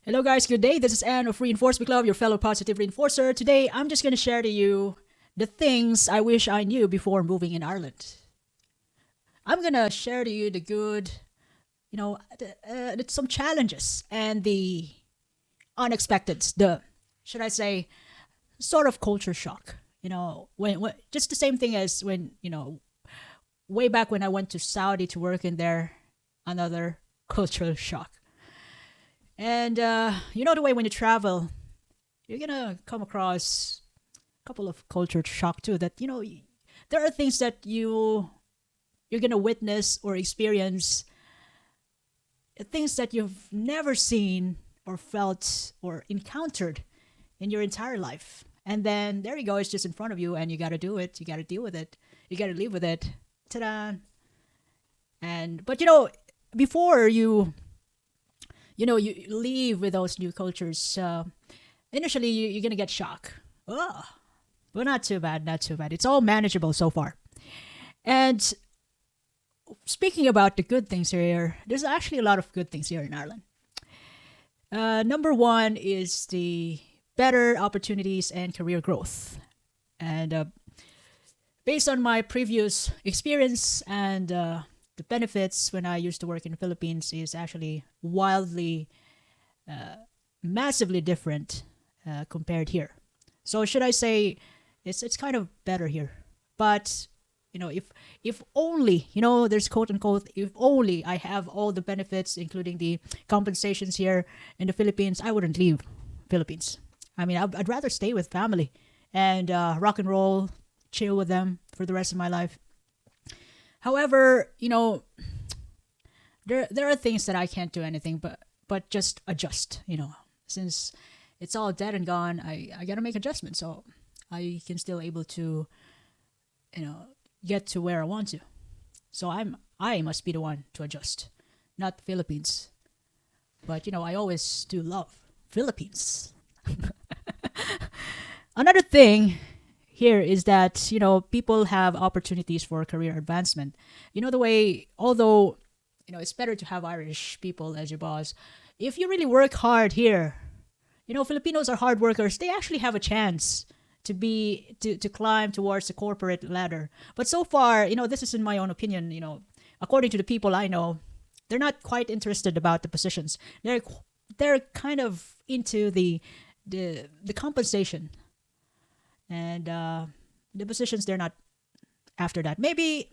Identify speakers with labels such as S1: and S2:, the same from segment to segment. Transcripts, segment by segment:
S1: Hello, guys. Good day. This is Anne of Reinforcement Club, your fellow positive reinforcer. Today, I'm just going to share to you the things I wish I knew before moving in Ireland. I'm going to share to you the good, some challenges and the unexpected, the, should I say, sort of culture shock. When just the same thing as when, way back when I went to Saudi to work in there, another cultural shock. And the way when you travel, you're gonna come across a couple of culture shock too. That there are things that you're gonna witness or experience, things that you've never seen or felt or encountered in your entire life. And then there you go, it's just in front of you, and you gotta do it. You gotta deal with it. You gotta live with it. Ta-da! And but before you leave with those new cultures, initially you're gonna get shock. Oh, but not too bad, not too bad. It's all manageable so far. And speaking about the good things here, there's actually a lot of good things here in Ireland. Number one is the better opportunities and career growth. And based on my previous experience and the benefits when I used to work in the Philippines is actually wildly, massively different compared here. So should I say it's kind of better here? But if only there's quote unquote if only I have all the benefits, including the compensations here in the Philippines, I wouldn't leave Philippines. I mean, I'd rather stay with family and rock and roll, chill with them for the rest of my life. However, there are things that I can't do anything but just adjust. Since it's all dead and gone, I gotta make adjustments so I can still able to get to where I want to. So I must be the one to adjust, not the Philippines. But I always do love Philippines. Another thing here is that people have opportunities for career advancement. The way, although it's better to have Irish people as your boss, if you really work hard here, Filipinos are hard workers. They actually have a chance to climb towards the corporate ladder. But so far, this is in my own opinion. According to the people I know, they're not quite interested about the positions. They're kind of into the compensation and the positions. They're not after that. Maybe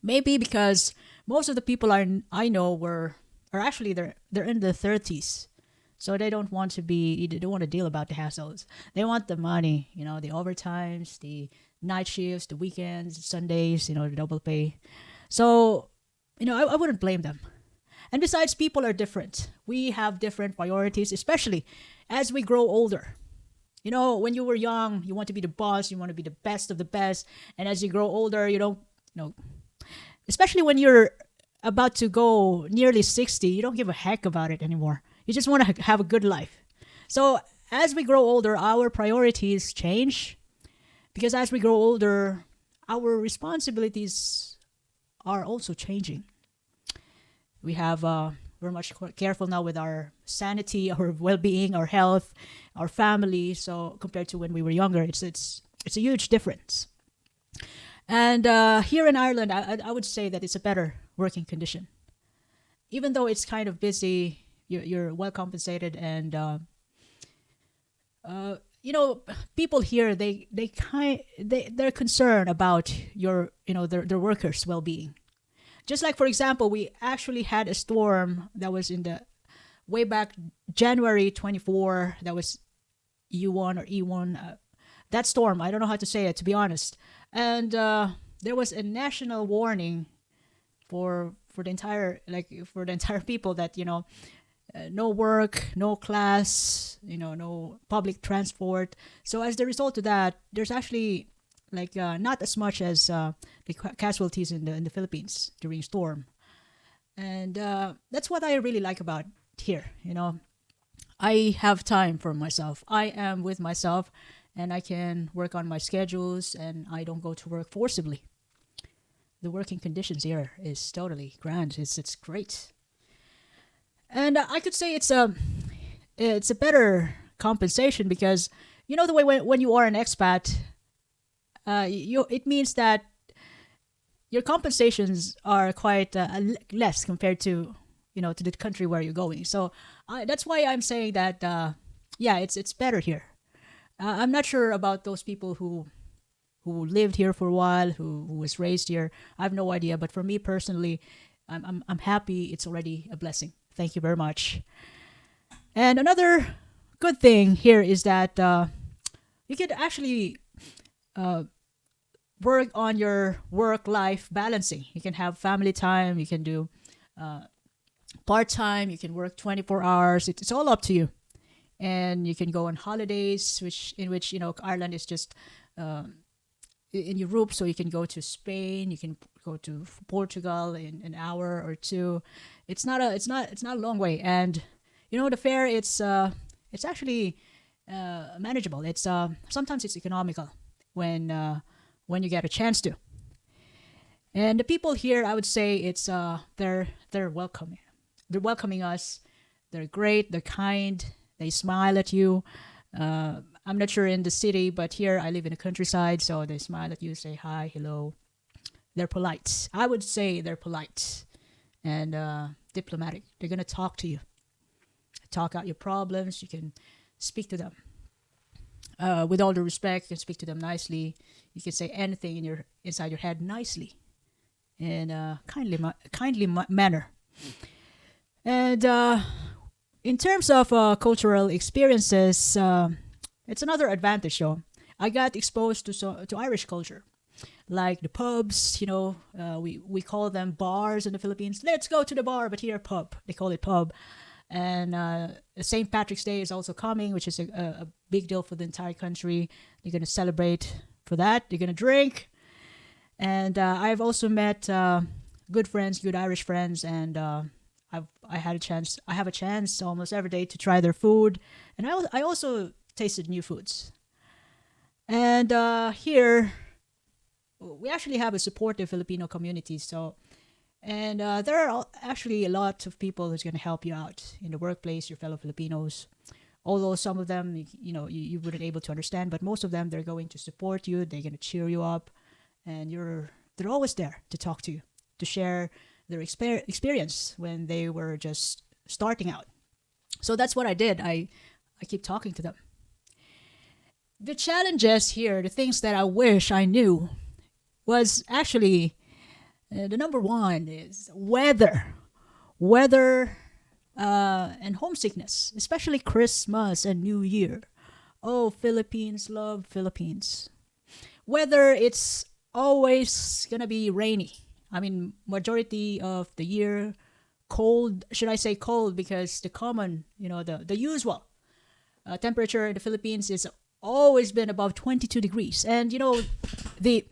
S1: because most of the people I know are actually they're in the 30s, so they don't want to deal about the hassles. They want the money, the overtimes, the night shifts, the weekends, Sundays, the double pay. So I wouldn't blame them. And besides, people are different. We have different priorities, especially as we grow older. When you were young, you want to be the boss, you want to be the best of the best. And as you grow older, you don't, especially when you're about to go nearly 60, you don't give a heck about it anymore. You just want to have a good life. So as we grow older, our priorities change because as we grow older, our responsibilities are also changing. We're much careful now with our sanity, our well-being, our health, our family. So compared to when we were younger, it's a huge difference. And here in Ireland, I would say that it's a better working condition. Even though it's kind of busy, you're well compensated, and people here they're concerned about their workers' well-being. Just like, for example, we actually had a storm that was in the way back January 24. That was U1 or E1. That storm, I don't know how to say it, to be honest. And there was a national warning for the entire people that no work, no class, no public transport. So as the result of that, there's actually not as much as the casualties in the Philippines during storm, and that's what I really like about here. I have time for myself. I am with myself, and I can work on my schedules, and I don't go to work forcibly. The working conditions here is totally grand. It's great, and I could say it's a better compensation because you know the way when you are an expat, you it means that your compensations are quite less compared to to the country where you're going. So that's why I'm saying that yeah, it's better here. I'm not sure about those people who lived here for a while, who was raised here. I have no idea, but for me personally, I'm happy. It's already a blessing. Thank you very much. And another good thing here is that you could actually uh, work on your work life balancing. You can have family time. You can do part time. You can work 24 hours. It's all up to you. And you can go on holidays, which in which Ireland is just in Europe, so you can go to Spain. You can go to Portugal in an hour or two. It's not a long way, and the fare it's actually manageable. It's sometimes it's economical when you get a chance to. And the people here, I would say it's they're welcoming. They're welcoming us. They're great. They're kind. They smile at you. I'm not sure in the city, but here I live in the countryside, so they smile at you, say hi, hello. They're polite. I would say they're polite and diplomatic. They're gonna talk to you, talk out your problems. You can speak to them with all the respect. You can speak to them nicely. You can say anything inside your head nicely, in a kindly manner. And in terms of cultural experiences, it's another advantage. Though I got exposed to Irish culture, like the pubs. We call them bars in the Philippines. Let's go to the bar, but here pub. They call it pub. And St. Patrick's Day is also coming, which is a big deal for the entire country. They're gonna celebrate for that. They're gonna drink, and I've also met good friends, good Irish friends, and I have a chance almost every day to try their food, and I also tasted new foods. And here we actually have a supportive Filipino community. So, and there are actually a lot of people who's going to help you out in the workplace, your fellow Filipinos. Although some of them, you wouldn't able to understand, but most of them, they're going to support you. They're going to cheer you up, and they're always there to talk to you, to share their experience when they were just starting out. So that's what I did. I keep talking to them. The challenges here, the things that I wish I knew, was actually the number one is weather, and homesickness, especially Christmas and New Year. Oh, Philippines, love Philippines. Weather, it's always gonna be rainy. I mean, majority of the year, cold. Should I say cold? Because the common, the usual temperature in the Philippines is always been above 22 degrees. And the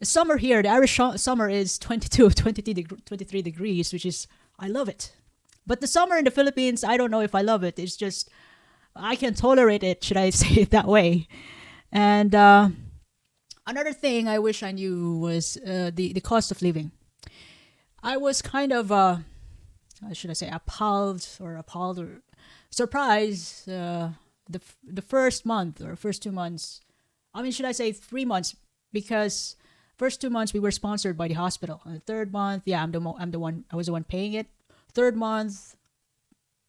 S1: summer here, the Irish summer is 22, 23 degrees, which is, I love it. But the summer in the Philippines, I don't know if I love it. It's just, I can tolerate it, should I say it that way. And another thing I wish I knew was the cost of living. I was kind of, should I say, appalled or surprised the first month or first 2 months. I mean, should I say 3 months? Because first 2 months we were sponsored by the hospital. And the third month, yeah, I'm the one. I was the one paying it. Third month,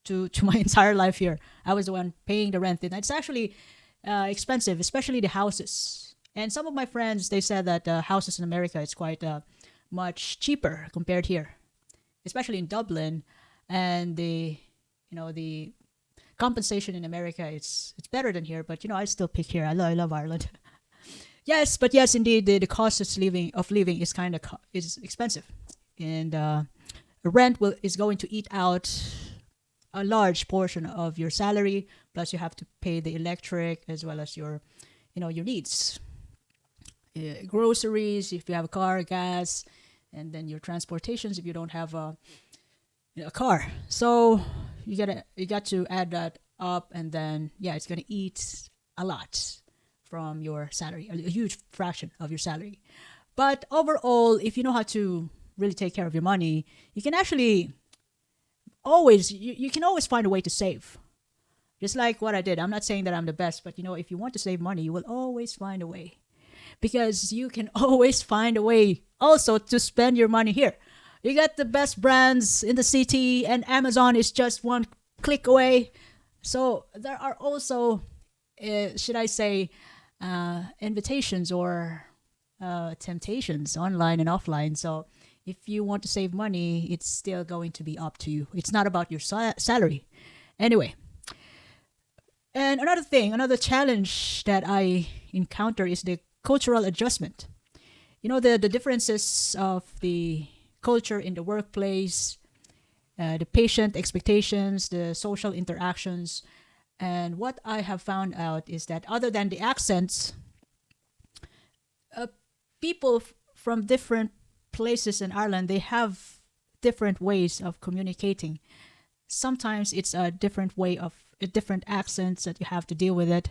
S1: to my entire life here, I was the one paying the rent. And it's actually expensive, especially the houses. And some of my friends, they said that houses in America is quite much cheaper compared here, especially in Dublin. And the compensation in America, it's better than here. But I still pick here. I love Ireland. Yes, but yes, indeed, the cost of living is kind of is expensive, and rent is going to eat out a large portion of your salary. Plus, you have to pay the electric as well as your needs, groceries if you have a car, gas, and then your transportations if you don't have a car. So you got to add that up, and then yeah, it's gonna eat a lot from your salary, a huge fraction of your salary. But overall, if you know how to really take care of your money, you can actually you can always find a way to save. Just like what I did. I'm not saying that I'm the best, but if you want to save money, you will always find a way. Because you can always find a way also to spend your money here. You got the best brands in the city, and Amazon is just one click away. So there are also, should I say, invitations or temptations online and offline. So if you want to save money, it's still going to be up to you. It's not about your salary. Anyway, and another thing, another challenge that I encounter is the cultural adjustment. The differences of the culture in the workplace, the patient expectations, the social interactions. And what I have found out is that other than the accents, uh, people from different places in Ireland, they have different ways of communicating. Sometimes it's a different way of different accents that you have to deal with it.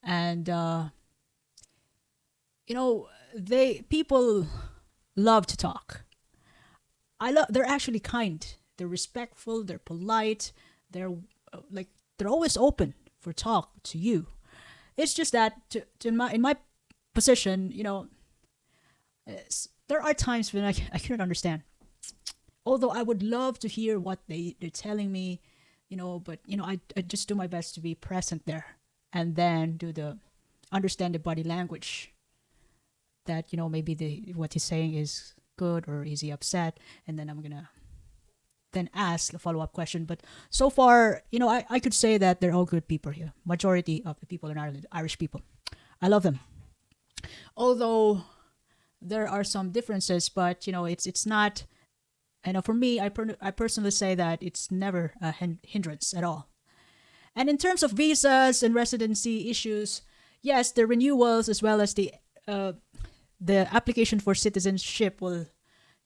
S1: And, they people love to talk. They're actually kind. They're respectful. They're polite. They're like they're always open for talk to you. It's just that in my position, there are times when I couldn't understand. Although I would love to hear what they're telling me, but I just do my best to be present there and then do the understand the body language that maybe the what he's saying is good or is he upset, and then I'm gonna then ask a follow-up question. But so far, I could say that they're all good people here. Majority of the people in Ireland, Irish people, I love them. Although there are some differences, but it's not. For me, I personally say that it's never a hindrance at all. And in terms of visas and residency issues, yes, the renewals as well as the application for citizenship will,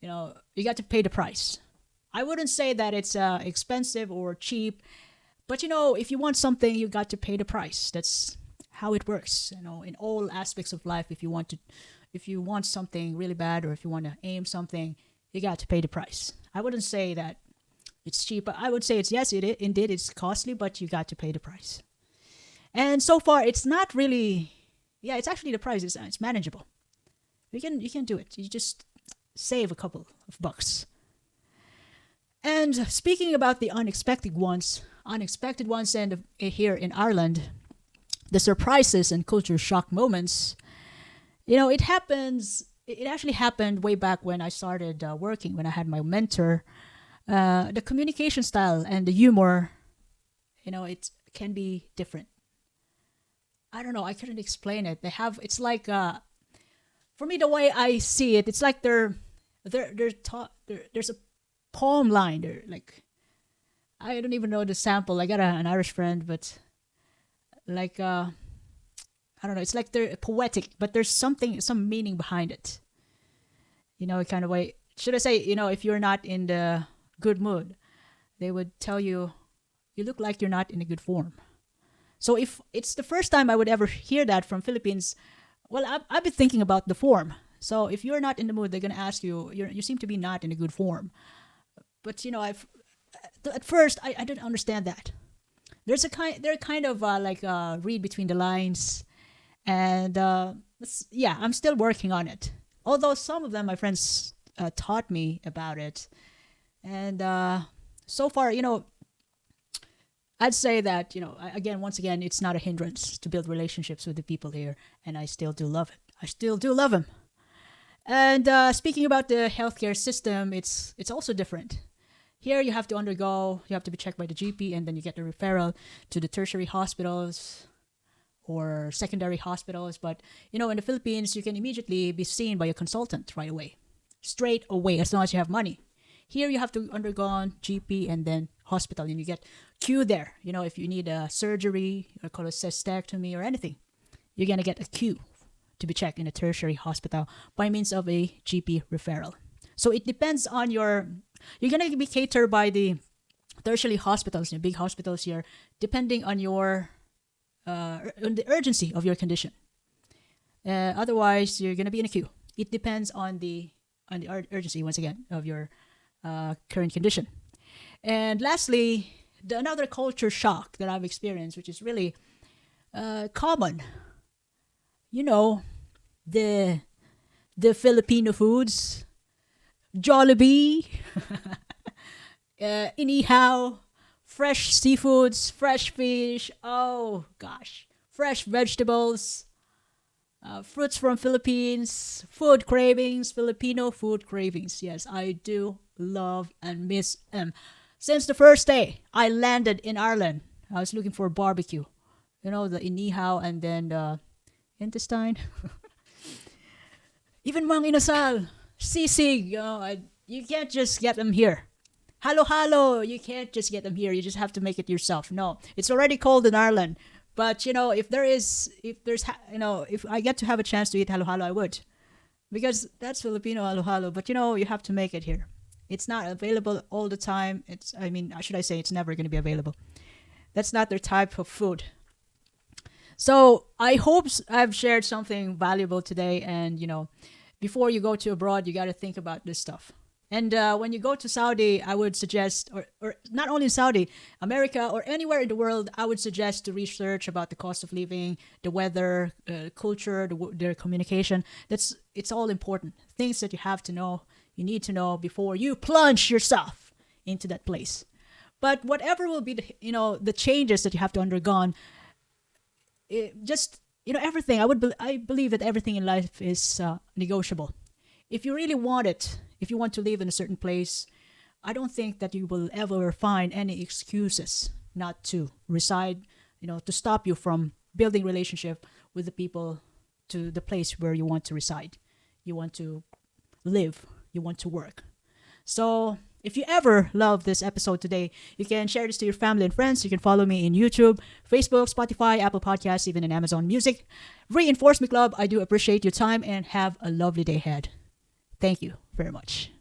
S1: you got to pay the price. I wouldn't say that it's expensive or cheap, but if you want something, you got to pay the price. That's how it works. In all aspects of life, if you want something really bad, or if you want to aim something, you got to pay the price. I wouldn't say that it's cheap. I would say indeed it's costly, but you got to pay the price. And so far, it's not really. Yeah, it's actually the price. It's manageable. You can do it. You just save a couple of bucks. And speaking about the unexpected ones, and here in Ireland, the surprises and culture shock moments. It happens. It actually happened way back when I started working, when I had my mentor. The communication style and the humor, it can be different. I don't know. I couldn't explain it. It's like, for me, the way I see it, it's like there's a poem line. They're like, I don't even know the sample. I got an Irish friend, but like, I don't know. It's like they're poetic, but there's some meaning behind it. Kind of way. Should I say, if you're not in the good mood, they would tell you, you look like you're not in a good form. So if it's the first time I would ever hear that from Philippines, well, I've been thinking about the form. So if you're not in the mood, they're gonna ask you, you seem to be not in a good form. But at first I didn't understand that. They're kind of like read between the lines, and yeah, I'm still working on it. Although some of them, my friends taught me about it, and so far, I'd say that once again, it's not a hindrance to build relationships with the people here, and I still do love it. I still do love them. And speaking about the healthcare system, it's also different. Here, you have to be checked by the GP, and then you get the referral to the tertiary hospitals or secondary hospitals. But in the Philippines, you can immediately be seen by a consultant right away, straight away, as long as you have money. Here, you have to undergo GP and then hospital, and you get queue there. If you need a surgery or cholecystectomy or anything, you're gonna get a queue to be checked in a tertiary hospital by means of a GP referral. So it depends on you're gonna be catered by the tertiary hospitals, big hospitals here, depending on on the urgency of your condition. Otherwise, you're gonna be in a queue. It depends on the urgency, once again, of your current condition. And lastly, another culture shock that I've experienced, which is really common. You know, the Filipino foods, Jollibee, anyhow, fresh seafoods, fresh fish. Oh gosh, fresh vegetables, fruits from Philippines, food cravings, Filipino food cravings. Yes, I do love and miss them. Since the first day I landed in Ireland, I was looking for barbecue. You know, the inihaw and then the intestine. Even mang inasal, sisig. You can't just get them here. Halo halo, you can't just get them here. You just have to make it yourself. No, it's already cold in Ireland. But if I get to have a chance to eat halo halo, I would, because that's Filipino halo halo. But you have to make it here. It's not available all the time. Should I say it's never going to be available. That's not their type of food. So I hope I've shared something valuable today. And before you go to abroad, you got to think about this stuff. And when you go to Saudi, I would suggest, or not only in Saudi, America, or anywhere in the world, I would suggest to research about the cost of living, the weather, culture, their communication. It's all important. Things that you have to know, you need to know before you plunge yourself into that place. But whatever will be the changes that you have to undergone, everything. I believe that everything in life is negotiable. If you really want it, if you want to live in a certain place, I don't think that you will ever find any excuses not to reside, to stop you from building relationship with the people to the place where you want to reside. You want to live, you want to work. So if you ever love this episode today, you can share this to your family and friends. You can follow me in YouTube, Facebook, Spotify, Apple Podcasts, even in Amazon Music. Reinforce Me Club, I do appreciate your time and have a lovely day ahead. Thank you very much.